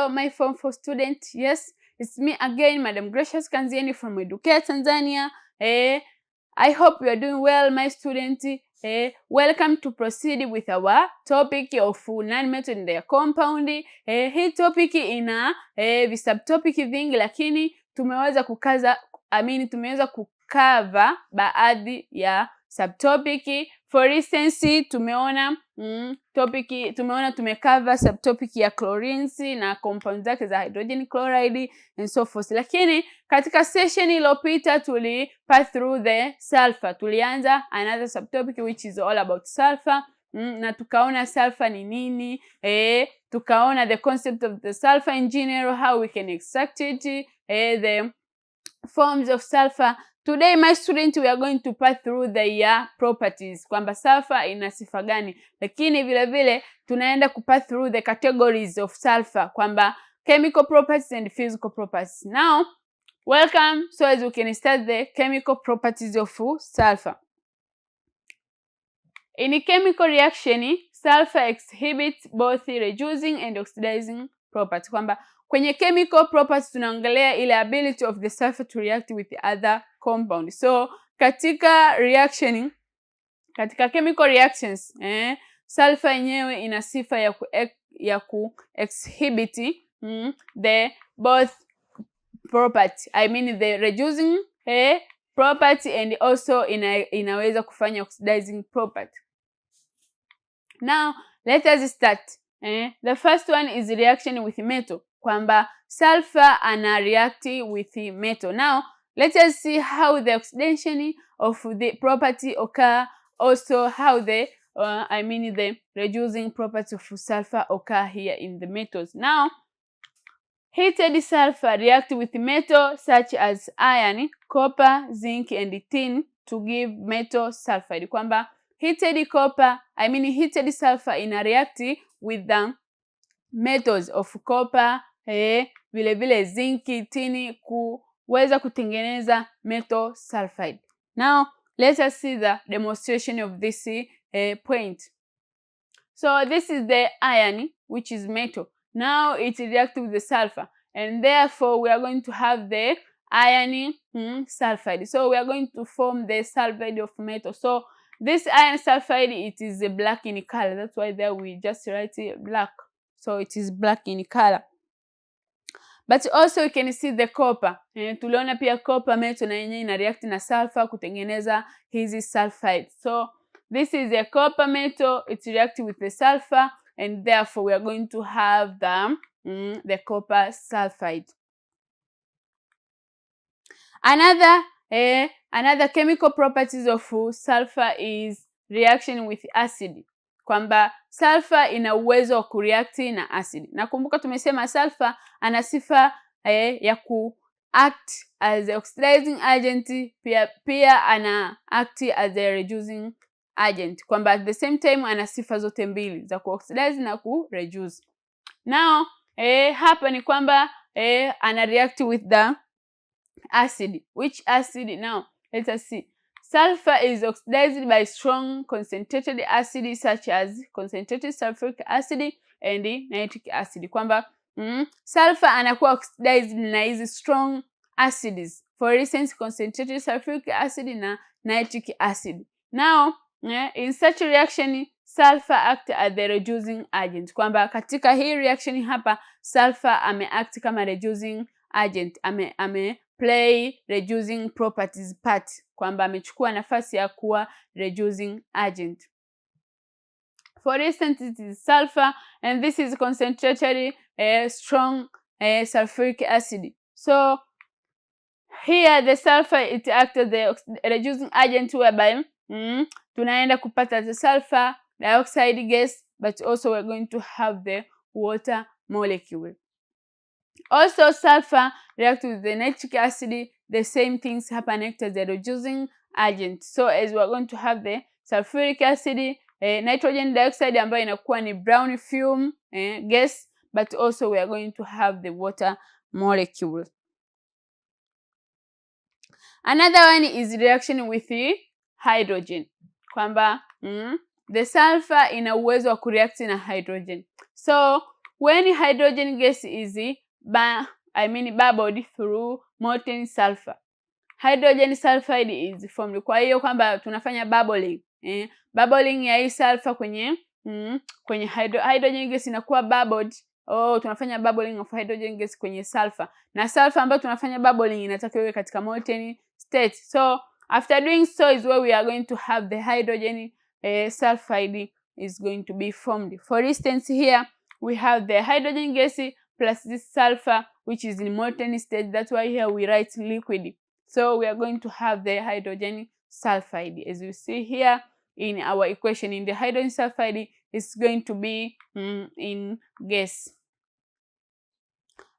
Hello, my Form 4 student. Yes, it's me again, Madam Gracious Kanzieni from Educare Tanzania. I hope you are doing well, my student. Welcome to proceed with our topic of non-method in their compound. Hii topic ina visubtopic vingi, lakini tumeweza kukava baadhi ya subtopic. For instance, tumeona tumekava subtopic ya chlorines na compound zake za hydrogen chloride and so forth. Lakini katika session iliyopita pass through the sulfur. Tulianza another subtopic which is all about sulfur. Na tukaona sulfur ni nini, tukaona the concept of the sulfur in general, how we can extract it, the forms of sulfur. Today, my student, we are going to pass through the properties, kwamba sulfur ina sifa gani, lakini vile vile tunaenda pass through the categories of sulfur, kwamba chemical properties and physical properties. Now, welcome. So as we can start the chemical properties of sulfur. In a chemical reaction, sulfur exhibits both reducing and oxidizing properties, kwamba kwenye chemical properties tunaongelea ile ability of the sulfur to react with the other compound. So katika chemical reactions, sulfur yenyewe ina sifa ya ku exhibit the both property, I mean the reducing property and also inaweza kufanya oxidizing property. Now let us start. The first one is reaction with metal, kwamba sulfur ana react with metal. Now let us see how the oxidation of the property occur, also how the the reducing property of sulfur occur here in the metals. Now heated sulfur react with metal such as iron, copper, zinc and tin to give metal sulfide, kwamba heated sulfur ina react with the metals of copper, vile vile zinc, tin kuweza kutengeneza metal sulfide. Now let us see the demonstration of this point. So this is the iron, which is metal. Now it reacts with the sulfur, and therefore we are going to have the iron sulfide. So we are going to form the sulfide of metal. So this iron sulfide, it is black in color. That's why there we just write black. So it is black in color. But also you can see the copper. Tuliona pia copper metal na yenyewe ina react na sulfur kutengeneza hizi sulfide. So this is a copper metal, it reacts with the sulfur, and therefore we are going to have the copper sulfide. Another chemical properties of sulfur is reaction with acid, kwamba sulfur ina uwezo wa kureact na acid. Nakumbuka tumesema sulfur ana sifa ya ku act as a oxidizing agent, pia ana act as a reducing agent, kwamba at the same time ana sifa zote mbili za ku oxidize na ku reduce. Now hapa ni kwamba ana react with the acid. Which acid? Now let us see. Sulfur is oxidized by strong concentrated acid such as concentrated sulfuric acid and nitric acid, kwamba sulfur anakuwa oxidized na hizi strong acids, for instance concentrated sulfuric acid na nitric acid. Now in such reaction sulfur act as the reducing agent, kwamba katika hii reaction hapa sulfur act kama reducing agent, play reducing properties part, kwamba amechukua nafasi ya kuwa reducing agent. For instance, it is sulfur and this is concentrated strong sulfuric acid. So here the sulfur it acts as the reducing agent, whereby tunaenda kupata the sulfur dioxide gas, but also we're going to have the water molecule. Also sulfur reacts with the nitric acid, the same things happen as the reducing agent. So as we are going to have the sulfuric acid, nitrogen dioxide ambayo inakuwa ni brown fume gas, but also we are going to have the water molecule. Another one is reaction with hydrogen, kwamba the sulfur ina uwezo wa kureact na hydrogen. So when hydrogen gas is bubbled through molten sulfur, hydrogen sulfide is formed. Kwa hiyo kwamba tunafanya bubbling, bubbling ya hii sulfur kwenye hydrogen gas inakuwa bubbled. Tunafanya bubbling of hydrogen gas kwenye sulfur, na sulfur ambayo tunafanya bubbling inatakiwa iwe katika molten state. So after doing so is where we are going to have the hydrogen sulfide is going to be formed. For instance, here we have the hydrogen gas plus this sulfur which is in molten state. That's why here we write liquid. So we are going to have the hydrogen sulfide, as you see here in our equation. In the hydrogen sulfide is going to be in gas.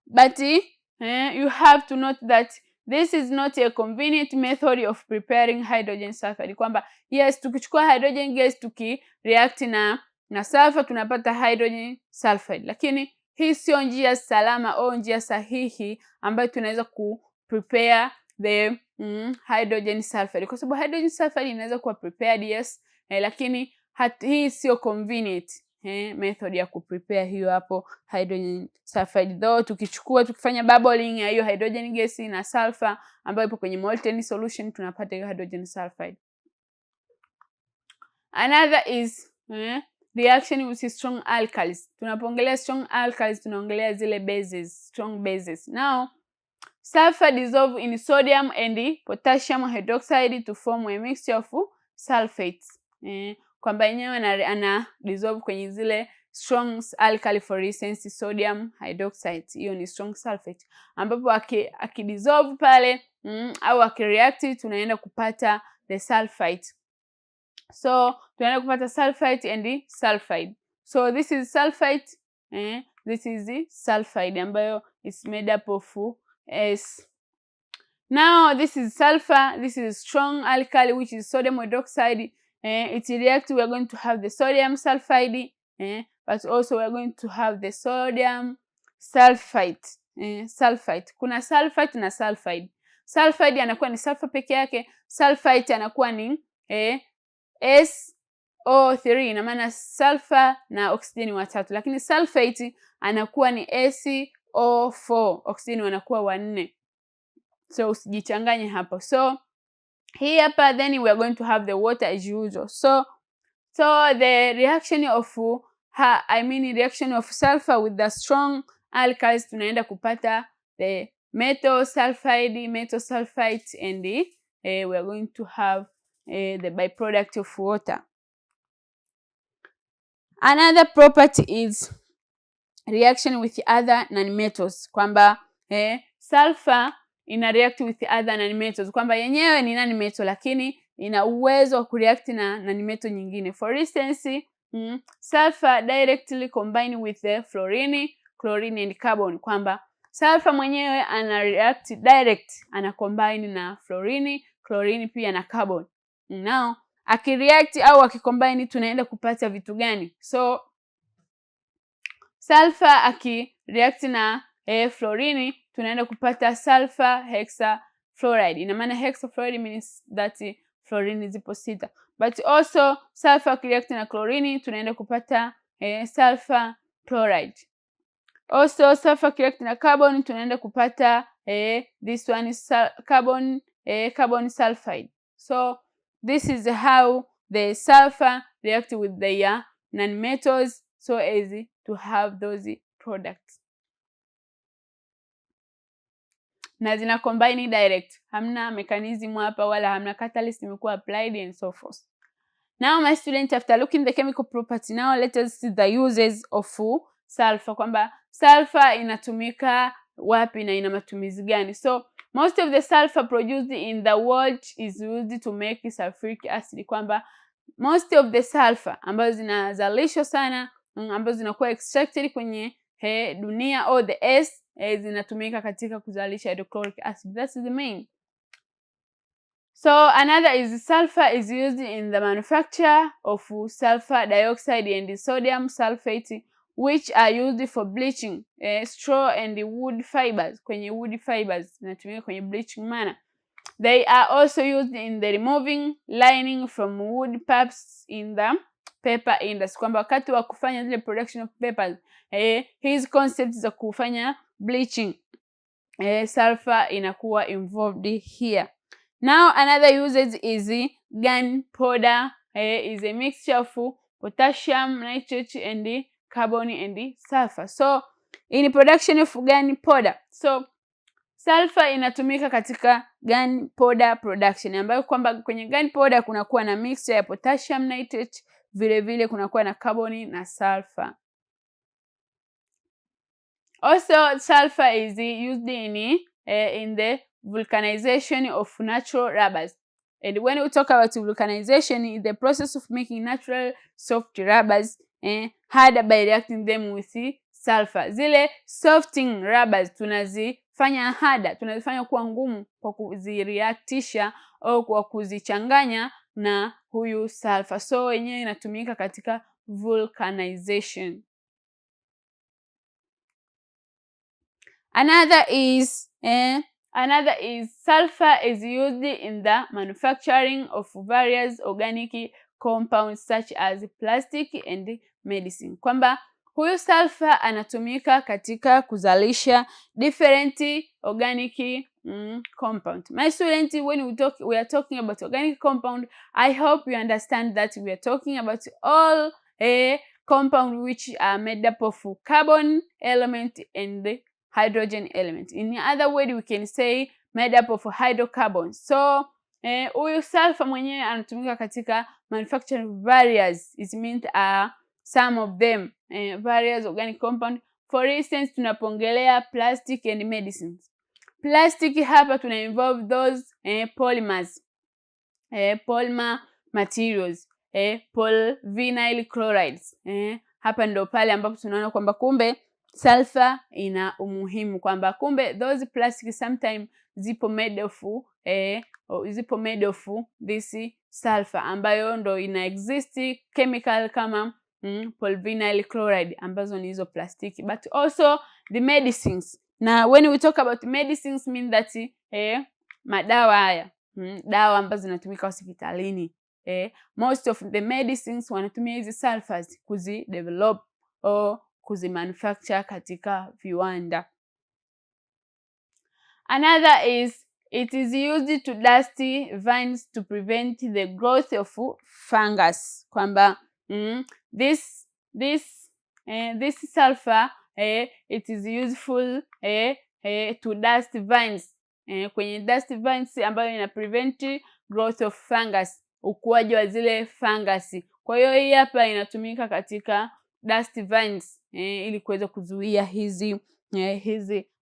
But you have to note that this is not a convenient method of preparing hydrogen sulfide. Kwamba yes, tukichukua hydrogen gas tukireact na sulfur tunapata hydrogen sulfide, lakini hii sio njia salama au njia sahihi ambayo tunaweza prepare the hydrogen sulfide, kwa sababu hydrogen sulfide inaweza kuwa prepared yes, lakini hii sio convenient method ya kuprepare hiyo hapo hydrogen sulfide. Though tukifanya bubbling ya hiyo hydrogen gas na sulfur ambayo ipo kwenye molten solution tunapata hiyo hydrogen sulfide. Another is reaction with strong alkalis. Tunapoongelea strong alkalis tunaongelea zile bases, strong bases. Now sulfur dissolve in sodium and potassium hydroxide to form a mixture of sulfates. Kwamba yenyewe ana dissolve kwenye zile strong alkali, for instance sodium hydroxide, hiyo ni strong sulfate, ambapo akidissolve pale au akireact tunaenda kupata the sulfite. So tunaenda kupata sulfite and sulfide. So this is sulfite, this is the sulfide ambayo is made up of S. Now this is sulfur, this is strong alkali which is sodium hydroxide. It reacts, we are going to have the sodium sulfide, but also we are going to have the sodium sulfite. Sulfite, kuna sulfite na sulfide. Sulfide anakuwa ni sulfur peke yake, sulfite anakuwa ni SO3, ina maana sulfur na oksijeni watatu, lakini sulfate anakuwa ni SO4, oksijeni wanakuwa 4. So usijichanganye hapo. So hii hapa then we are going to have the water as usual. So the reaction of reaction of sulfur with the strong alkalis tunaenda kupata the metal sulfide, metal sulfite, and we are going to have the byproduct of water. Another property is reaction with other nonmetals, kwamba sulfur ina react with other nonmetals, kwamba yenyewe ni nonmetal lakini ina uwezo wa kureact na nonmetal nyingine. For instance, sulfur directly combine with the fluorine, chlorine and carbon, kwamba sulfur mwenyewe ana react direct, ana combine na fluorine, chlorine pia na carbon. Now akireact au akicombine tunaenda kupata vitu gani? So sulfur akireact na fluorine tunaenda kupata sulfur hexafluoride. Ina maana hexafluoride means that fluorine zipo 6. But also sulfur akireact na chlorine tunaenda kupata sulfur chloride. Also sulfur akireact na carbon tunaenda kupata this one is carbon sulfide. So this is how the sulfur react with the nonmetals so as to have those products. Na zina combine direct, hamna mechanism hapa wala hamna catalyst imekuwa applied and so forth. Now my students, after looking the chemical property, now let us see the uses of sulfur, kwamba sulfur inatumika wapi na ina matumizi gani. So most of the sulfur produced in the world is used to make sulfuric acid, kwamba most of the sulfur ambazo zinazalishwa sana, ambazo zinakuwa extracted kwenye dunia or the earth, zinatumika katika kuzalisha hydrochloric acid. That's the main. So another is sulfur is used in the manufacture of sulfur dioxide and sodium sulfate, which are used for bleaching straw and wood fibers. Kwenye wood fibers zinatumika kwenye bleaching manner. They are also used in the removing lining from wood pulps in the paper industry, kwamba wakati wa kufanya zile production of papers hizi concepts za kufanya bleaching sulfur inakuwa involved here. Now another usage is gunpowder is a mixture of potassium nitrate and carbon and sulfur. So in production of gunpowder, so sulfur inatumika katika gunpowder production, ambayo kwamba kwenye gunpowder kunakuwa na mixture ya potassium nitrate, vile vile kunakuwa na carbon na sulfur. Also sulfur is used in the vulcanization of natural rubbers. And when we talk about vulcanization, is the process of making natural soft rubbers harder by reacting them with sulfur. Zile softening rubbers tunazifanya harder, tunazifanya kuwa ngumu kwa kuzireactisha au kwa kuzichanganya na huyu sulfur. So yenyewe inatumika katika vulcanization. Another is sulfur is used in the manufacturing of various organic compounds such as plastic and medicine. Kwamba huyu sulfur anatumika katika kuzalisha different organic compound. My students, when we are talking about organic compound, I hope you understand that we are talking about all compound which are made up of carbon element and hydrogen element. In other word, we can say made up of hydrocarbons. So huyu sulfur mwenyewe anatumika katika manufacturing various, it means some of them various organic compound. For instance, tunapongelea plastic and medicines. Plastic hapa tuna involve those polymers, polymer materials, polyvinyl chlorides. Hapa ndo pale ambapo tunaona kwamba kumbe sulfur ina umuhimu, kwamba kumbe those plastic sometimes zipo made of this sulfur, ambayo ndo ina exist chemical kama polyvinyl chloride ambazo ni hizo plastiki. But also the medicines. Na when we talk about medicines mean that madawa haya dawa ambazo zinatumika hospitalini, most of the medicines wanatumia hizi sulfurs kuzidevelop au kuzimanufacture katika viwanda. Another is it is used to dust vines to prevent the growth of fungus. Kwamba this sulfur it is useful to dust vines, kwenye dust vines ambayo ina prevent growth of fungus, ukuaji wa zile fungus. Kwa hiyo hii hapa inatumika katika dust vines ili kuweza kuzuia hizi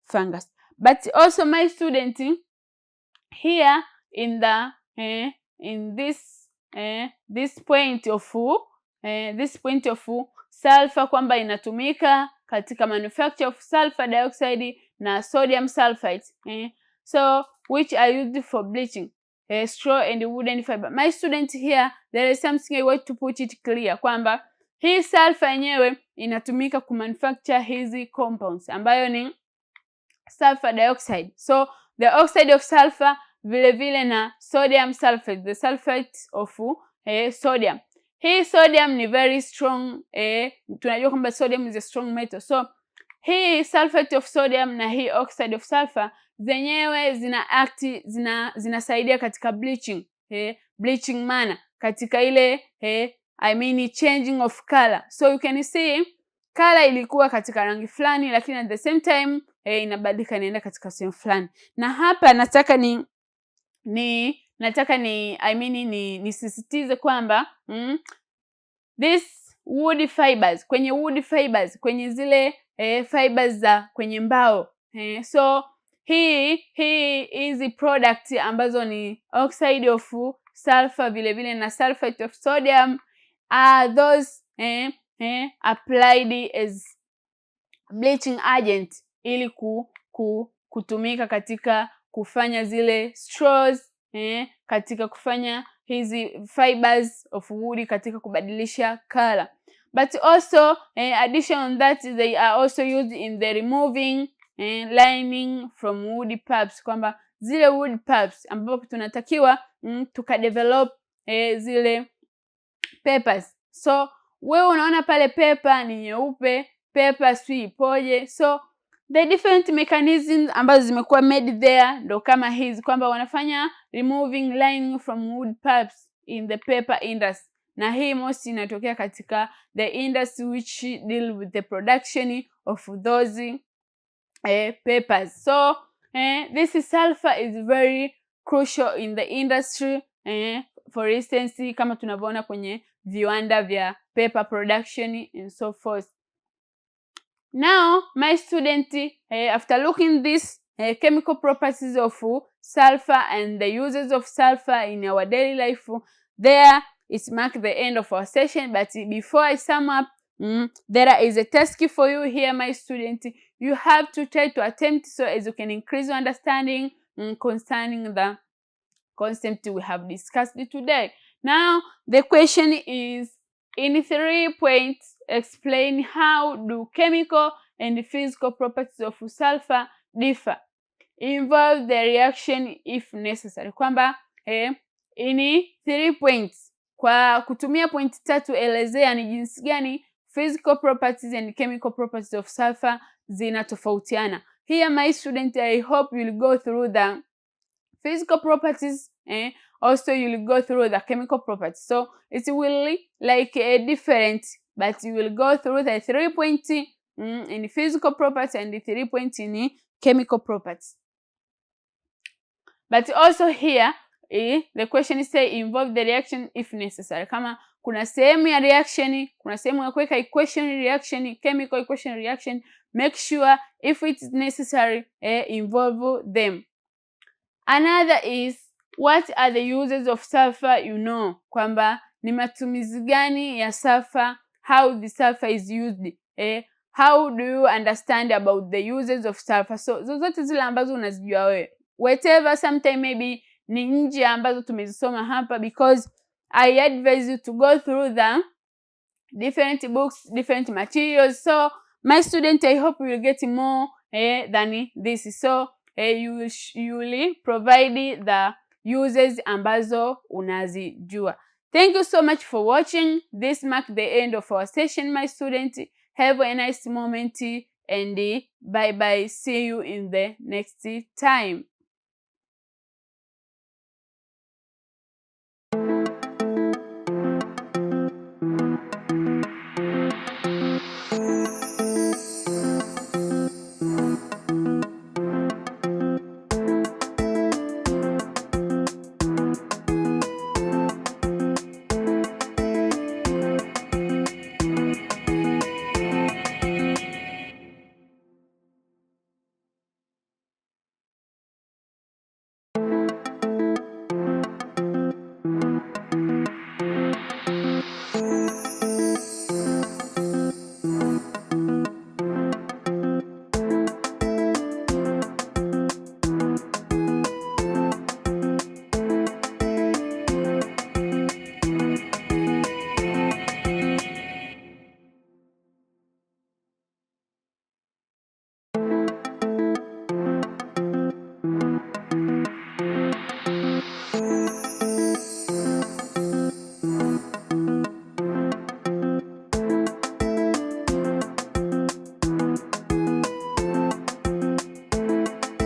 fungus. But also my student, here in the in this point of sulfur, kwamba inatumika katika manufacture of sulfur dioxide na sodium sulfite, so which are used for bleaching straw and wooden fiber. My student, here there is something I want to put it clear, kwamba hii sulfur yenyewe inatumika kumanufacture hizi compounds ambayo ni sulfur dioxide. So the oxide of sulfur vile vile na sodium sulfate, the sulfate of sodium. Hii sodium ni very strong, tunajua kwamba sodium is a strong metal. So hii sulfate of sodium na hii oxide of sulfur zenyewe zinasaidia katika bleaching manner, katika ile changing of color. So you can see color ilikuwa katika rangi fulani, lakini at the same time inabadilika inaenda katika sehemu fulani. Na hapa nataka nisisitize kwamba this wood fibers, kwenye wood fibers, kwenye zile fibers za kwenye mbao, so hizi product ambazo ni oxide of sulfur vile vile na sulfate of sodium are those applied as bleaching agent ili kutumika katika kufanya zile straws, katika kufanya hizi fibers of wood katika kubadilisha color. But also addition on that, they are also used in the removing lining from wood pulps, kwamba zile wood pulps ambapo tunatakiwa tukadevelop zile papers. So wewe unaona pale paper ni nyeupe, paper si ipoje. So the different mechanisms ambazo zimekuwa made there ndo kama hizi, kwamba wanafanya removing lining from wood pulps in the paper industry, na hii most inatokea katika the industry which deal with the production of those papers. So this sulfur is very crucial in the industry. For instance, kama tunavyoona kwenye viwanda vya paper production and so forth. Now my student, after looking this chemical properties of sulfur and the uses of sulfur in our daily life, there it marks the end of our session. But before I sum up, there is a task for you here, my student. You have to try to attempt so as you can increase your understanding concerning the concept we have discussed today. Now the question is, in 3 points, explain how do chemical and physical properties of sulfur differ. Involve the reaction if necessary. Kwamba in 3 points, kwa kutumia point 3 elezea ni jinsi gani physical properties and chemical properties of sulfur zinatofautiana. Here my student, I hope you'll go through the physical properties, also you'll go through the chemical properties. So it will like a different, but you will go through the 3 points in physical properties and the 3 points in chemical properties. But also here the question is say involve the reaction if necessary. Kama kuna sehemu ya reaction, kuna sehemu ya kuweka equation reaction, chemical equation reaction, make sure if it is necessary involve them. Another is, what are the uses of sulfur? Kwamba ni matumizi gani ya sulfur, how the sulfur is used, how do you understand about the uses of sulfur? So zozote zile ambazo unazijua wewe, whatever, sometime maybe ni nje ambazo tumezisoma hapa, because I advise you to go through the different books, different materials. So my student, I hope you will get more than this. So you will provide the uses ambazo unazijua. Thank you so much for watching. This marks the end of our session, my student. Have a nice moment and bye bye. See you in the next time.